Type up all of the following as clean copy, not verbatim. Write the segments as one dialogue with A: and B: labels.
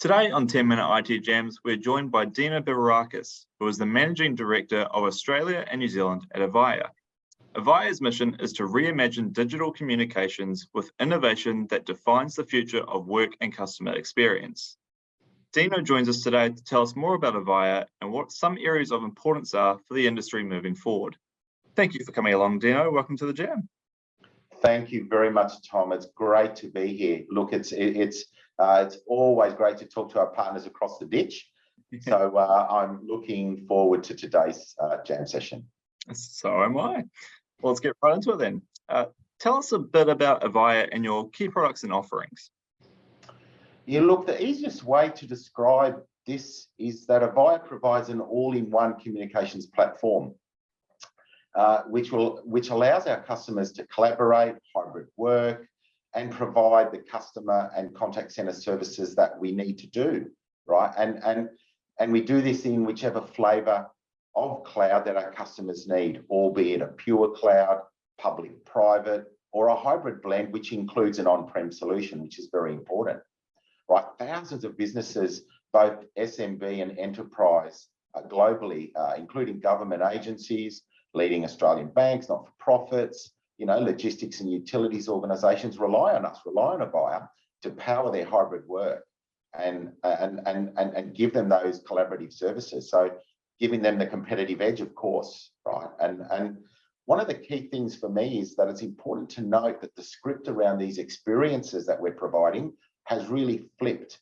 A: Today on 10-Minute IT Jams, we're joined by Dino Beverakis, who is the Managing Director of Australia and New Zealand at Avaya. Avaya's mission is to reimagine digital communications with innovation that defines the future of work and customer experience. Dino joins us today to tell us more about Avaya and what some areas of importance are for the industry moving forward. Thank you for coming along, Dino. Welcome to the Jam.
B: Thank you very much, Tom. It's great to be here. Look, it's always great to talk to our partners across the ditch. So I'm looking forward to today's jam session.
A: So am I. Well, let's get right into it then. Tell us a bit about Avaya and your key products and offerings.
B: Yeah, look, the easiest way to describe this is that Avaya provides an all-in-one communications platform, which allows our customers to collaborate, hybrid work, and provide the customer and contact center services that we need to do, right? And we do this in whichever flavor of cloud that our customers need, albeit a pure cloud, public, private, or a hybrid blend, which includes an on-prem solution, which is very important, right? Thousands of businesses, both SMB and enterprise, globally, including government agencies, leading Australian banks, not-for-profits, logistics and utilities organisations rely on Avaya to power their hybrid work and give them those collaborative services. So giving them the competitive edge, of course, right? And one of the key things for me is that it's important to note that the script around these experiences that we're providing has really flipped.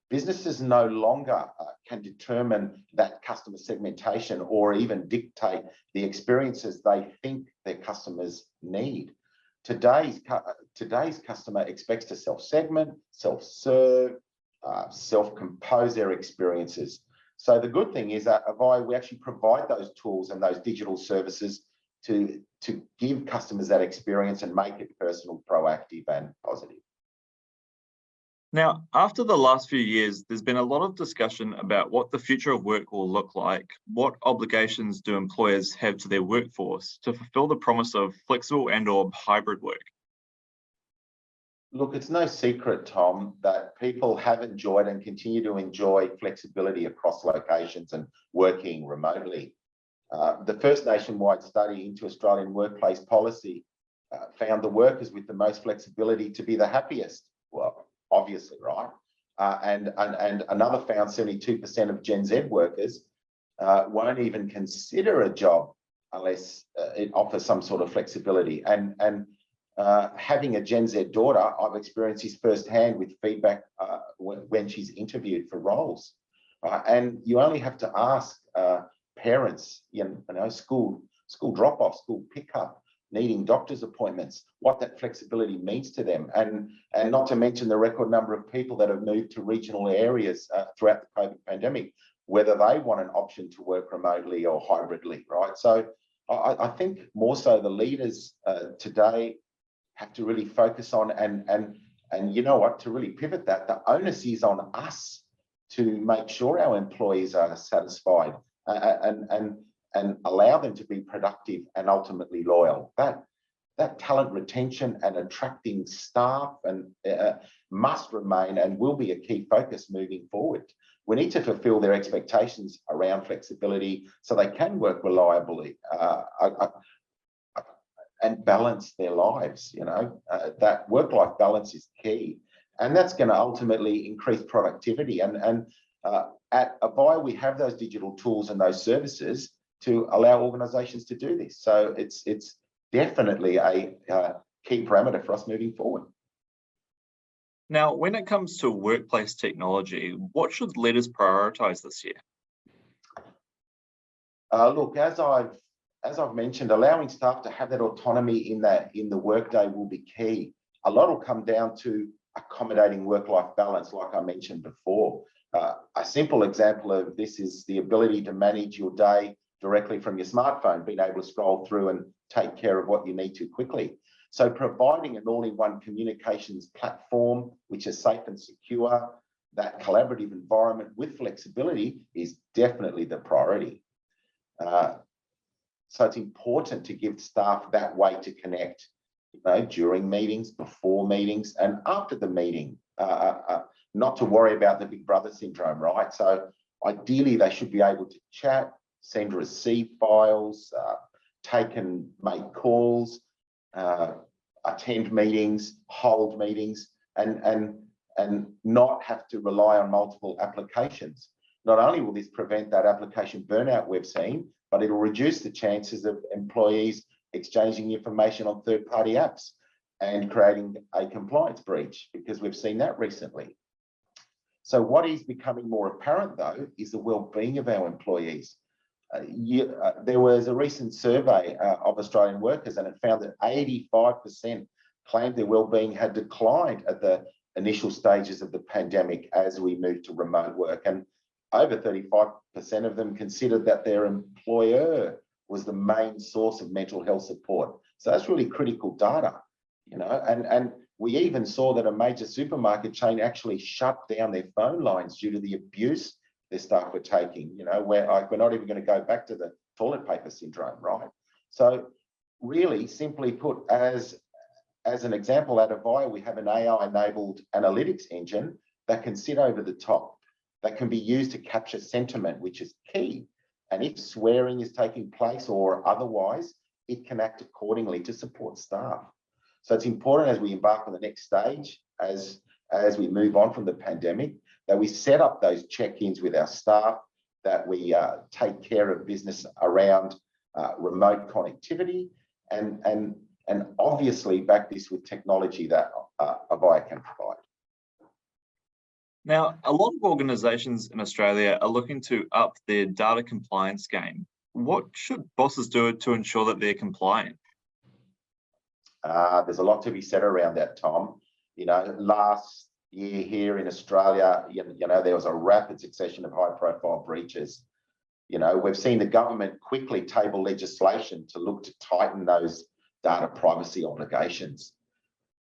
B: Businesses no longer can determine that customer segmentation or even dictate the experiences they think their customers need. Today's customer expects to self-segment, self-serve, self-compose their experiences. So the good thing is that at Avaya, we actually provide those tools and those digital services to give customers that experience and make it personal, proactive, and positive.
A: Now, after the last few years, there's been a lot of discussion about what the future of work will look like. What obligations do employers have to their workforce to fulfill the promise of flexible and/or hybrid work?
B: Look, it's no secret, Tom, that people have enjoyed and continue to enjoy flexibility across locations and working remotely. The first nationwide study into Australian workplace policy found the workers with the most flexibility to be the happiest. Well, obviously, right? And another found 72% of Gen Z workers won't even consider a job unless it offers some sort of flexibility. And having a Gen Z daughter, I've experienced this firsthand with feedback when she's interviewed for roles. And you only have to ask parents, school drop-off, school pickup, needing doctor's appointments, what that flexibility means to them, and not to mention the record number of people that have moved to regional areas throughout the COVID pandemic, whether they want an option to work remotely or hybridly, right? So I think more so the leaders today have to really focus on and you know what, to really pivot that, the onus is on us to make sure our employees are satisfied and allow them to be productive and ultimately loyal. That talent retention and attracting staff and must remain and will be a key focus moving forward. We need to fulfill their expectations around flexibility so they can work reliably and balance their lives. That work-life balance is key, and that's going to ultimately increase productivity. And at Avaya, we have those digital tools and those services to allow organizations to do this. So it's definitely a key parameter for us moving forward.
A: Now, when it comes to workplace technology, what should leaders prioritize this year?
B: Look, as I've mentioned, allowing staff to have that autonomy in the workday will be key. A lot will come down to accommodating work-life balance, like I mentioned before. A simple example of this is the ability to manage your day directly from your smartphone, being able to scroll through and take care of what you need to quickly. So providing an all-in-one communications platform, which is safe and secure, that collaborative environment with flexibility is definitely the priority. So it's important to give staff that way to connect, during meetings, before meetings, and after the meeting, not to worry about the big brother syndrome, right? So ideally, they should be able to chat, send, receive files, take and make calls, attend meetings, hold meetings, and not have to rely on multiple applications. Not only will this prevent that application burnout we've seen, but it'll reduce the chances of employees exchanging information on third-party apps and creating a compliance breach, because we've seen that recently. So what is becoming more apparent, though, is the well-being of our employees. There was a recent survey of Australian workers, and it found that 85% claimed their well-being had declined at the initial stages of the pandemic as we moved to remote work. And over 35% of them considered that their employer was the main source of mental health support. So that's really critical data, you know, and we even saw that a major supermarket chain actually shut down their phone lines due to the abuse their staff were taking, you know, where we're not even going to go back to the toilet paper syndrome, right? So really, simply put, as an example, at Avaya, we have an AI-enabled analytics engine that can sit over the top, that can be used to capture sentiment, which is key. And if swearing is taking place or otherwise, it can act accordingly to support staff. So it's important as we embark on the next stage, as we move on from the pandemic, that we set up those check-ins with our staff, that we take care of business around remote connectivity, and obviously back this with technology that Avaya can provide.
A: Now, a lot of organizations in Australia are looking to up their data compliance game. What should bosses do to ensure that they're compliant?
B: There's a lot to be said around that, Tom. You know, last year here in Australia, you know, there was a rapid succession of high-profile breaches. You know, we've seen the government quickly table legislation to look to tighten those data privacy obligations.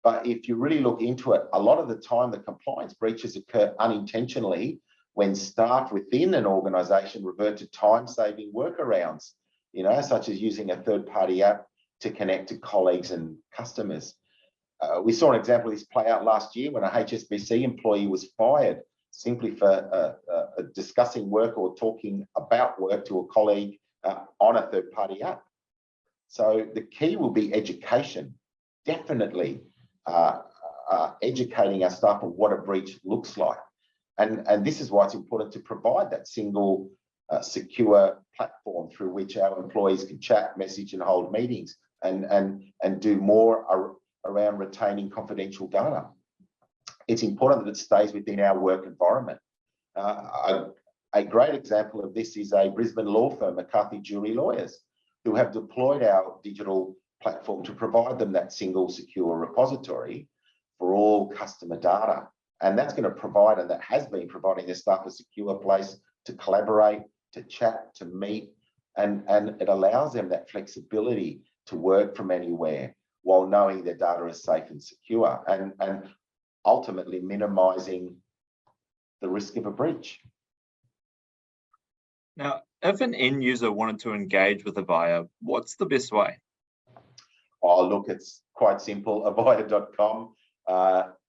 B: But if you really look into it, a lot of the time the compliance breaches occur unintentionally when staff within an organisation revert to time-saving workarounds, you know, such as using a third-party app to connect to colleagues and customers. We saw an example of this play out last year when a HSBC employee was fired simply for discussing work or talking about work to a colleague on a third-party app. So the key will be education, definitely educating our staff on what a breach looks like. And this is why it's important to provide that single secure platform through which our employees can chat, message and hold meetings and do more around retaining confidential data. It's important that it stays within our work environment. A great example of this is a Brisbane law firm, McCarthy Jury Lawyers, who have deployed our digital platform to provide them that single secure repository for all customer data. And that's going to provide, and that has been providing their staff a secure place to collaborate, to chat, to meet, and it allows them that flexibility to work from anywhere while knowing their data is safe and secure, and ultimately minimizing the risk of a breach.
A: Now, if an end user wanted to engage with Avaya, what's the best way?
B: Oh, look, it's quite simple. Avaya.com,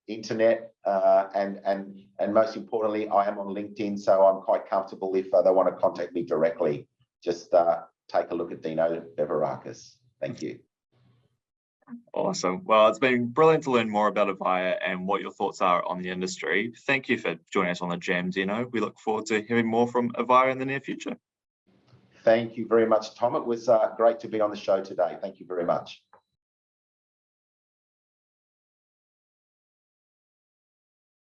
B: internet, and most importantly, I am on LinkedIn, so I'm quite comfortable if they want to contact me directly. Just take a look at Dino Beverakis. Thank you.
A: Awesome. Well, it's been brilliant to learn more about Avaya and what your thoughts are on the industry. Thank you for joining us on the Jam, Dino. We look forward to hearing more from Avaya in the near future.
B: Thank you very much, Tom. It was great to be on the show today. Thank you very much.